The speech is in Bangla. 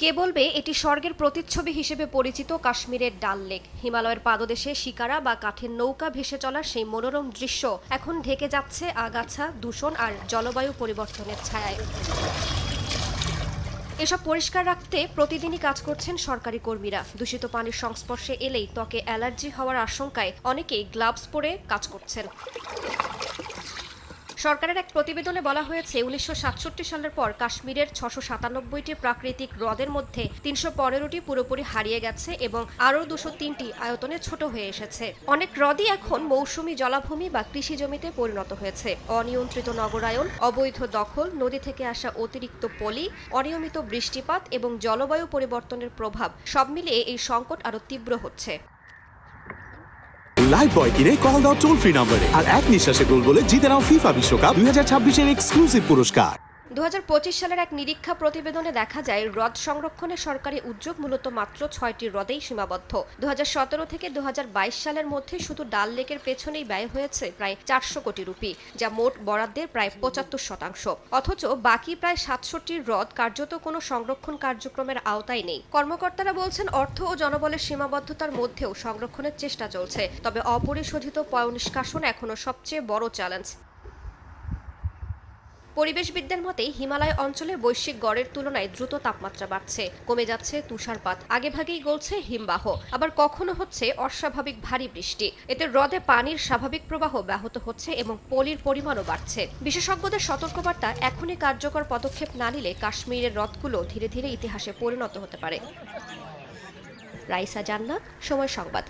কে বলবে এটি স্বর্গের প্রতিচ্ছবি হিসেবে পরিচিত কাশ্মীরের ডাল লেক। হিমালয়ের পাদদেশে শিকারা বা কাঠের নৌকা ভেসে চলার সেই মনোরম দৃশ্য এখন ঢেকে যাচ্ছে আগাছা, দূষণ আর জলবায়ু পরিবর্তনের ছায়ায়। এসব পরিষ্কার রাখতে প্রতিদিনই কাজ করছেন সরকারি কর্মীরা। দূষিত পানির সংস্পর্শে এলেই ত্বকে অ্যালার্জি হওয়ার আশঙ্কায় অনেকেই গ্লাভস পরে কাজ করছেন। সরকারের এক প্রতিবেদনে বলা হয়েছে ১৯৬৭ সালের পর কাশ্মীরের ৬৯৭টি প্রাকৃতিক হ্রদের মধ্যে ৩১৫টি পুরোপুরি হারিয়ে গেছে এবং আরও ২০৩টি আয়তনে ছোট হয়ে এসেছে। অনেক হ্রদই এখন মৌসুমী জলাভূমি বা কৃষি জমিতে পরিণত হয়েছে। অনিয়ন্ত্রিত নগরায়ন, অবৈধ দখল, নদী থেকে আসা অতিরিক্ত পলি, অনিয়মিত বৃষ্টিপাত এবং জলবায়ু পরিবর্তনের প্রভাব সব মিলিয়ে এই সংকট আরও তীব্র হচ্ছে। লাইফ বয় কিনে কল দাও টোল ফ্রি নম্বরে আর এক নিঃশ্বাসে গোল বলে জিতে নাও ফিফা বিশ্বকাপ ২০২৬-এর এক্সক্লুসিভ পুরস্কার। ২০২৫ সালের এক নিরীক্ষা প্রতিবেদনে দেখা যায় হ্রদ সংরক্ষণে সরকারি উদ্যোগ মূলত মাত্র ৬টি হ্রদেই সীমাবদ্ধ। ২০১৭ থেকে ২০২২ সালের মধ্যে শুধু ডাল লেকের পেছনেই ব্যয় হয়েছে প্রায় ৪০০ কোটি রুপি, যা মোট বরাদ্দের প্রায় ৭৫%। অথচ বাকি প্রায় ৬৭টি হ্রদ কার্যত কোনো সংরক্ষণ কার্যক্রমের আওতায় নেই। কর্মকর্তারা বলছেন অর্থ ও জনবলের সীমাবদ্ধতার মধ্যেও সংরক্ষণের চেষ্টা চলছে, তবে অপরিশোধিত পয়ঃনিষ্কাশন এখনো সবচেয়ে বড় চ্যালেঞ্জ। পরিবেশবিদদের মতে হিমালয় অঞ্চলে বৈশ্বিক গড়ের তুলনায় দ্রুত তাপমাত্রা বাড়ছে, কমে যাচ্ছে তুষারপাত, আগেভাগেই গলছে হিমবাহ, আবার কখনো হচ্ছে অস্বাভাবিক ভারী বৃষ্টি। এতে হ্রদে পানির স্বাভাবিক প্রবাহ ব্যাহত হচ্ছে এবং পলির পরিমাণও বাড়ছে। বিশেষজ্ঞদের সতর্কবার্তা, এখনই কার্যকর পদক্ষেপ না নিলে কাশ্মীরের হ্রদগুলো ধীরে ধীরে ইতিহাসে পরিণত হতে পারে। রাইসা জান্নাত, সময় সংবাদ।